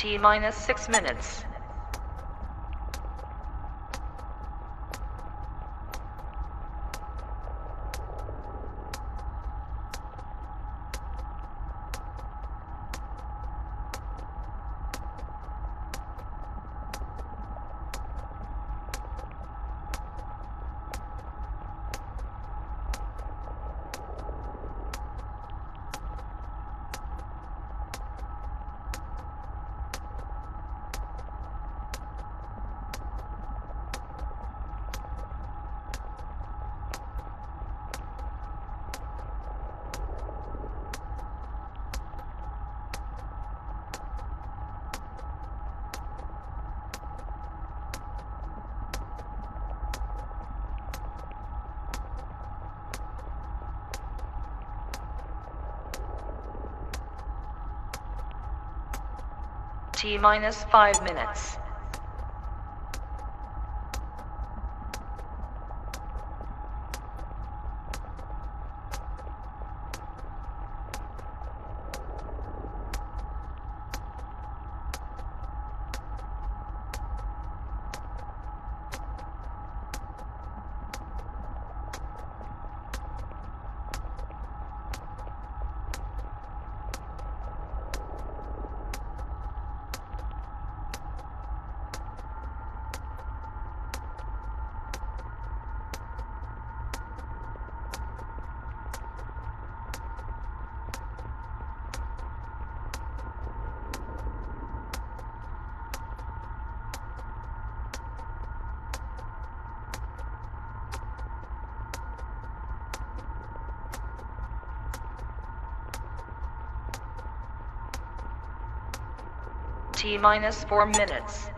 T minus 6 minutes. T minus 5 minutes. T minus 4 minutes.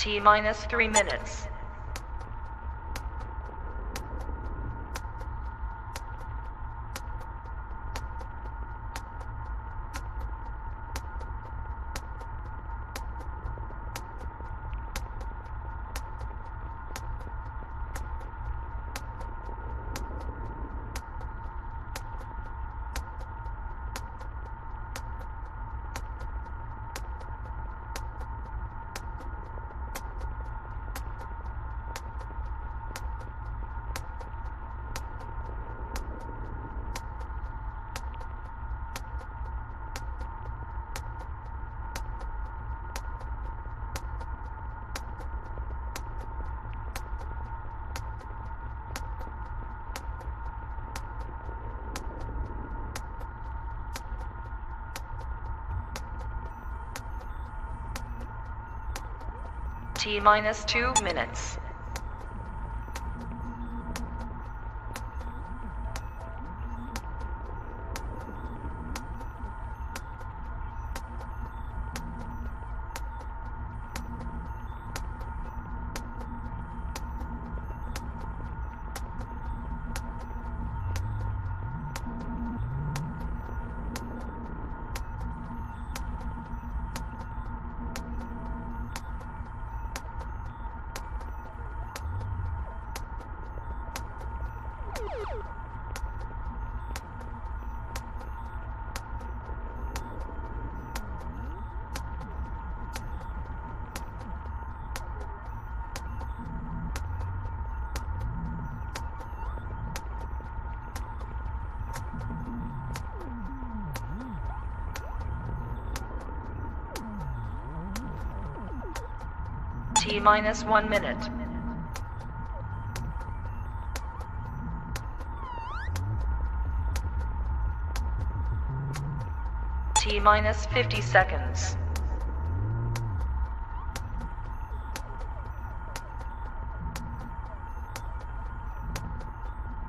T minus 3 minutes. T minus 2 minutes. T minus 1 minute. T minus 50 seconds.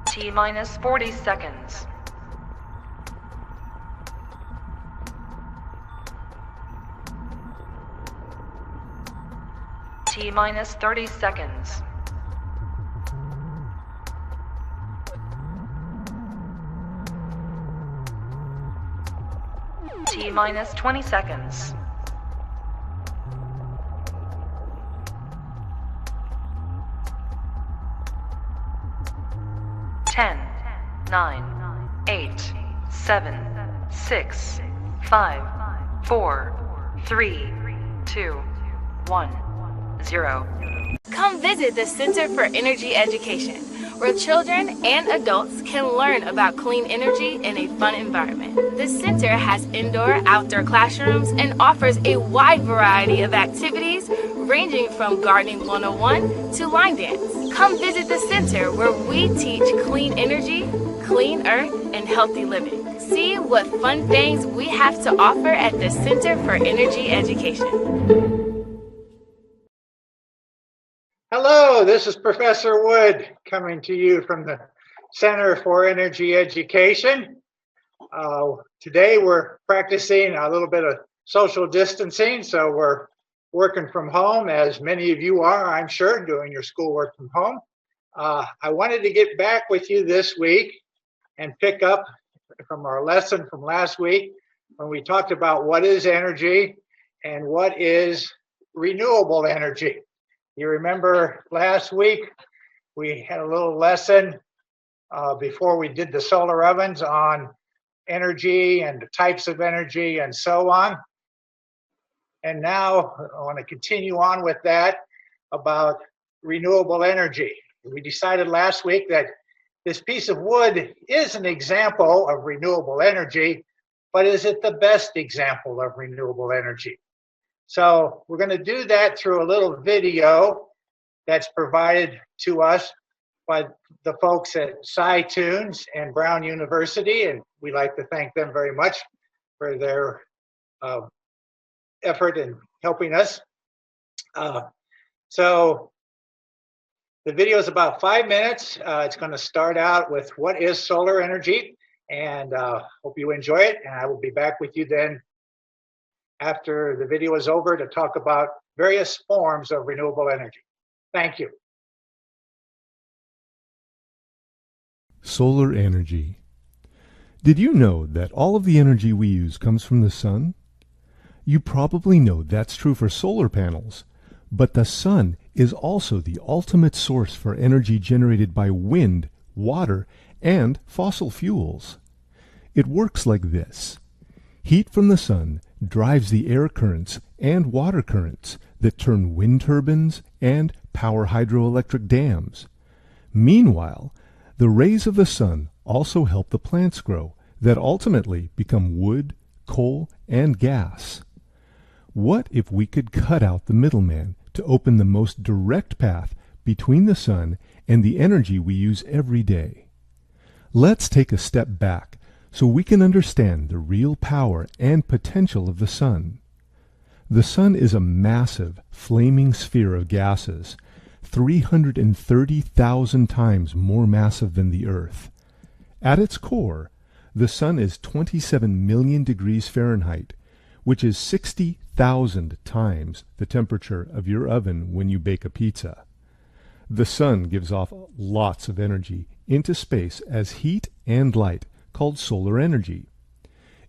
T minus 40 seconds. T minus 30 seconds. T minus 20 seconds. Ten, 9, 8, 7, 6, 5, 4, 3, 2, 1, 0. Come visit the Center for Energy Education, where children and adults can learn about clean energy in a fun environment. The center has indoor-outdoor classrooms and offers a wide variety of activities ranging from Gardening 101 to line dance. Come visit the center where we teach clean energy, clean earth, and healthy living. See what fun things we have to offer at the Center for Energy Education. Hello, this is Professor Wood coming to you from the Center for Energy Education. Today we're practicing a little bit of social distancing, so we're working from home, as many of you are, I'm sure, doing your schoolwork from home. I wanted to get back with you this week and pick up from our lesson from last week when we talked about what is energy and what is renewable energy. You remember last week we had a little lesson before we did the solar ovens on energy and the types of energy and so on. And now I want to continue on with that about renewable energy. We decided last week that this piece of wood is an example of renewable energy, but is it the best example of renewable energy? So we're going to do that through a little video that's provided to us by the folks at SciTunes and Brown University, and we'd like to thank them very much for their effort in helping us. So the video is about 5 minutes. It's going to start out with what is solar energy, and hope you enjoy it, and I will be back with you then after the video is over to talk about various forms of renewable energy. Thank you. Solar energy. Did you know that all of the energy we use comes from the sun? You probably know that's true for solar panels, but the sun is also the ultimate source for energy generated by wind, water, and fossil fuels. It works like this. Heat from the sun drives the air currents and water currents that turn wind turbines and power hydroelectric dams. Meanwhile, the rays of the sun also help the plants grow that ultimately become wood, coal, and gas. What if we could cut out the middleman to open the most direct path between the sun and the energy we use every day? Let's take a step back so we can understand the real power and potential of the sun. The sun is a massive, flaming sphere of gases, 330,000 times more massive than the Earth. At its core, the sun is 27 million degrees Fahrenheit, which is 60,000 times the temperature of your oven when you bake a pizza. The sun gives off lots of energy into space as heat and light, called solar energy.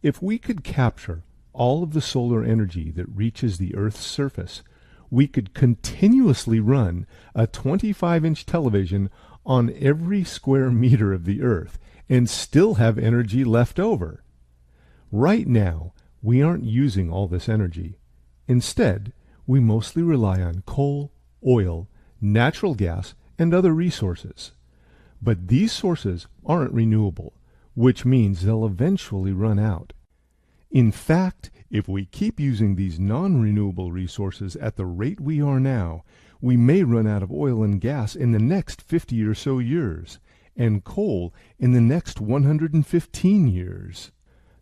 If we could capture all of the solar energy that reaches the Earth's surface, we could continuously run a 25-inch television on every square meter of the Earth and still have energy left over. Right now, we aren't using all this energy. Instead, we mostly rely on coal, oil, natural gas, and other resources. But these sources aren't renewable, which means they'll eventually run out. In fact, if we keep using these non-renewable resources at the rate we are now, we may run out of oil and gas in the next 50 or so years, and coal in the next 115 years.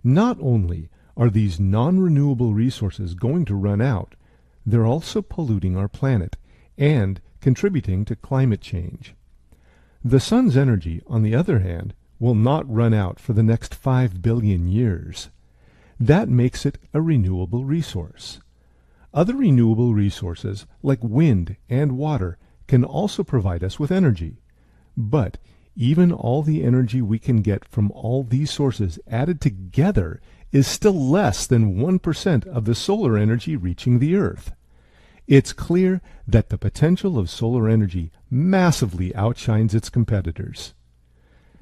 Not only are these non-renewable resources going to run out, they're also polluting our planet and contributing to climate change. The sun's energy, on the other hand, will not run out for the next 5 billion years. That makes it a renewable resource. Other renewable resources, like wind and water, can also provide us with energy. But even all the energy we can get from all these sources added together is still less than 1% of the solar energy reaching the Earth. It's clear that the potential of solar energy massively outshines its competitors.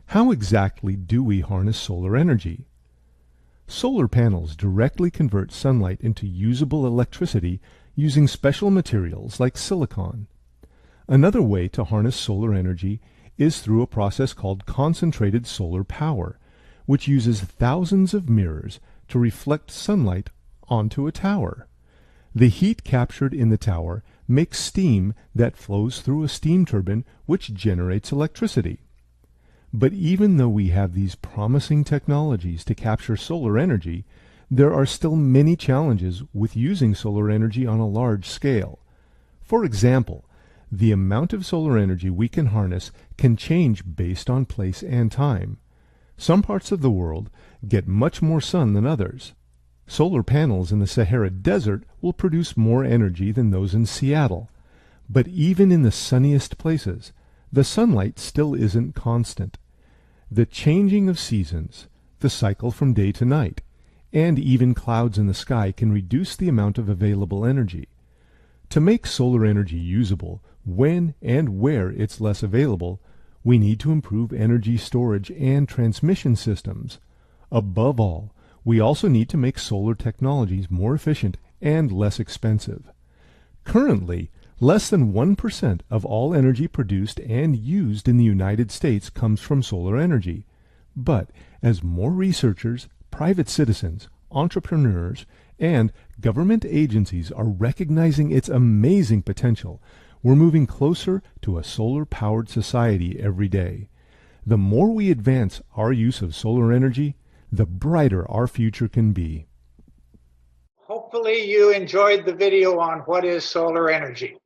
How exactly do we harness solar energy? Solar panels directly convert sunlight into usable electricity using special materials like silicon. Another way to harness solar energy is through a process called concentrated solar power, which uses thousands of mirrors to reflect sunlight onto a tower. The heat captured in the tower makes steam that flows through a steam turbine which generates electricity. But even though we have these promising technologies to capture solar energy, there are still many challenges with using solar energy on a large scale. For example, the amount of solar energy we can harness can change based on place and time. Some parts of the world get much more sun than others. Solar panels in the Sahara Desert will produce more energy than those in Seattle. But even in the sunniest places, the sunlight still isn't constant. The changing of seasons, the cycle from day to night, and even clouds in the sky can reduce the amount of available energy. To make solar energy usable when and where it's less available, we need to improve energy storage and transmission systems. Above all, we also need to make solar technologies more efficient and less expensive. Currently, less than 1% of all energy produced and used in the United States comes from solar energy. But as more researchers, private citizens, entrepreneurs, and government agencies are recognizing its amazing potential, we're moving closer to a solar-powered society every day. The more we advance our use of solar energy, the brighter our future can be. Hopefully you enjoyed the video on what is solar energy.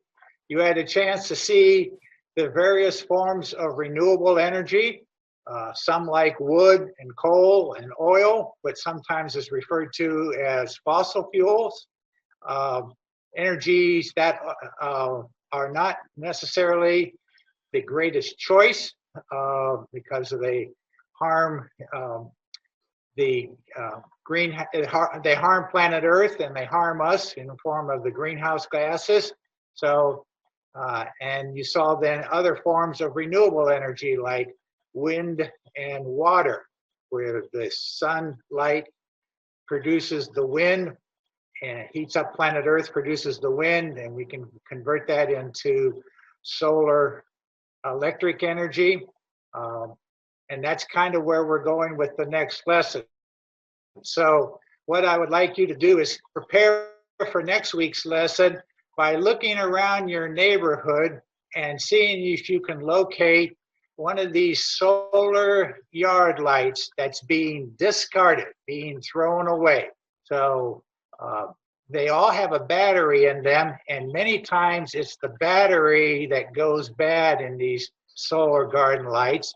You had a chance to see the various forms of renewable energy, some like wood and coal and oil, but sometimes is referred to as fossil fuels. Energies that are not necessarily the greatest choice because they harm they harm planet Earth, and they harm us in the form of the greenhouse gases. So, and you saw then other forms of renewable energy like wind and water, where the sunlight produces the wind and heats up planet Earth, produces the wind, and we can convert that into solar electric energy. And that's kind of where we're going with the next lesson. So what I would like you to do is prepare for next week's lesson by looking around your neighborhood and seeing if you can locate one of these solar yard lights that's being discarded, being thrown away. So they all have a battery in them, and many times it's the battery that goes bad in these solar garden lights.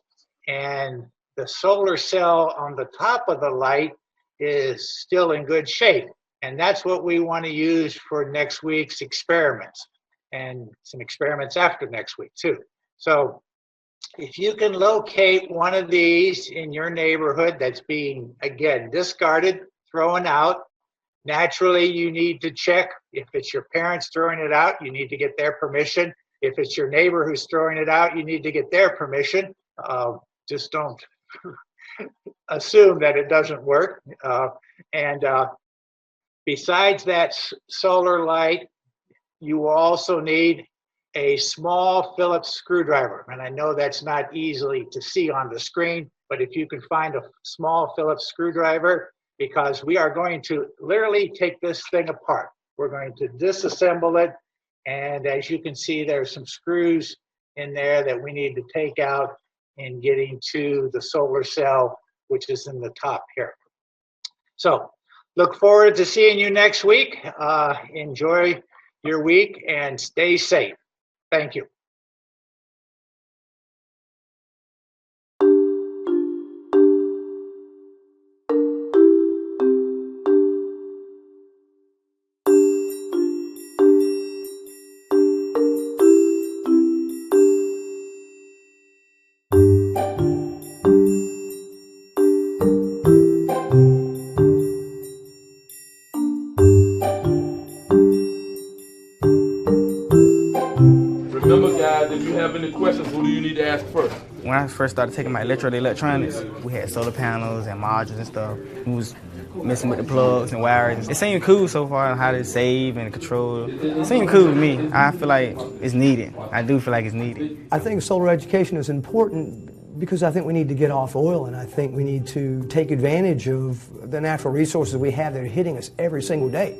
And the solar cell on the top of the light is still in good shape. And that's what we want to use for next week's experiments, and some experiments after next week too. So if you can locate one of these in your neighborhood that's being, again, discarded, thrown out, naturally you need to check. If it's your parents throwing it out, you need to get their permission. If it's your neighbor who's throwing it out, you need to get their permission. Just don't assume that it doesn't work. Besides that solar light, you will also need a small Phillips screwdriver. And I know that's not easily to see on the screen, but if you can find a small Phillips screwdriver, because we are going to literally take this thing apart. We're going to disassemble it, and as you can see, there's some screws in there that we need to take out in getting to the solar cell, which is in the top here. So look forward to seeing you next week. Enjoy your week and stay safe. Thank you. Remember, guys, if you have any questions, who do you need to ask first? When I first started taking my electronics, we had solar panels and modules and stuff. We was messing with the plugs and wires. It seemed cool so far, how to save and control. It seemed cool to me. I feel like it's needed. I do feel like it's needed. I think solar education is important because I think we need to get off oil, and I think we need to take advantage of the natural resources we have that are hitting us every single day.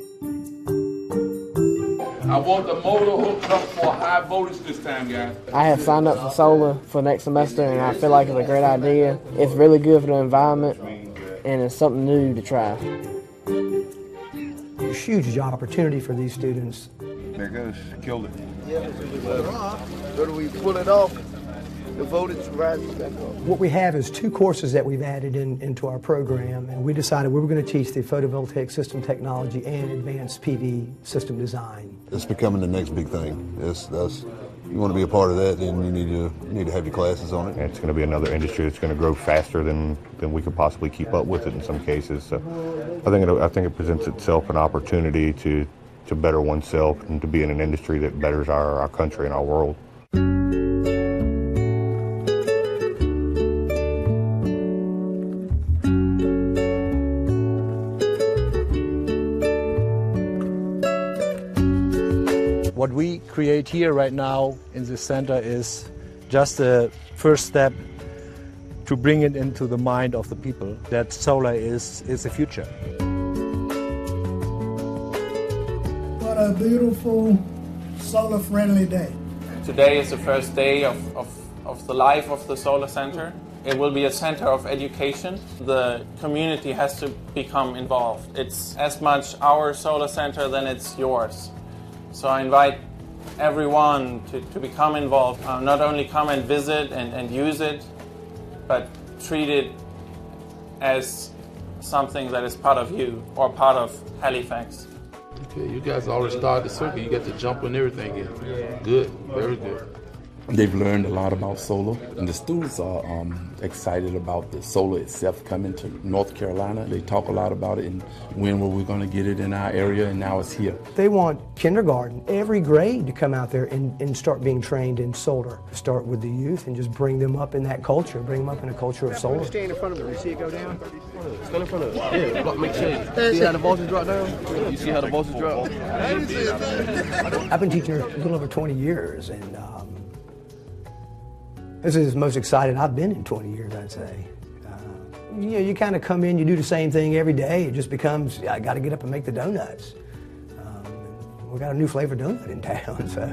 I want the motor hooked up for high voltage this time, guys. I have signed up for solar for next semester, and I feel like it's a great idea. It's really good for the environment, and it's something new to try. A huge job opportunity for these students. There it goes. Killed it. So do we pull it off? The voltage rises back up. What we have is 2 courses that we've added into our program, and we decided we were going to teach the photovoltaic system technology and advanced PV system design. It's becoming the next big thing. You want to be a part of that, then you need to have your classes on it. It's going to be another industry that's going to grow faster than we could possibly keep up with it in some cases. So I think it presents itself an opportunity to better oneself and to be in an industry that betters our country and our world. What we create here right now in the center is just a first step to bring it into the mind of the people that solar is the future. What a beautiful solar-friendly day. Today is the first day of the life of the Solar Center. It will be a center of education. The community has to become involved. It's as much our solar center than it's yours. So I invite everyone to become involved. Not only come and visit and use it, but treat it as something that is part of you or part of Halifax. Okay, you guys already started the circuit. You got to jump on everything here. Yeah. Good, very good. They've learned a lot about solar, and the students are excited about the solar itself coming to North Carolina. They talk a lot about it and when were we going to get it in our area, and now it's here. They want kindergarten, every grade, to come out there and start being trained in solar. Start with the youth and just bring them up in that culture, bring them up in a culture of solar. Stand in front of it. You see it go down? Stand in front of it. Yeah, make sure. See how the voltage drop down? You see how the voltage drop? I've been teaching a little over 20 years, and this is the most excited I've been in 20 years, I'd say. You kind of come in, you do the same thing every day. It just becomes, I got to get up and make the donuts. We got a new flavor donut in town, so.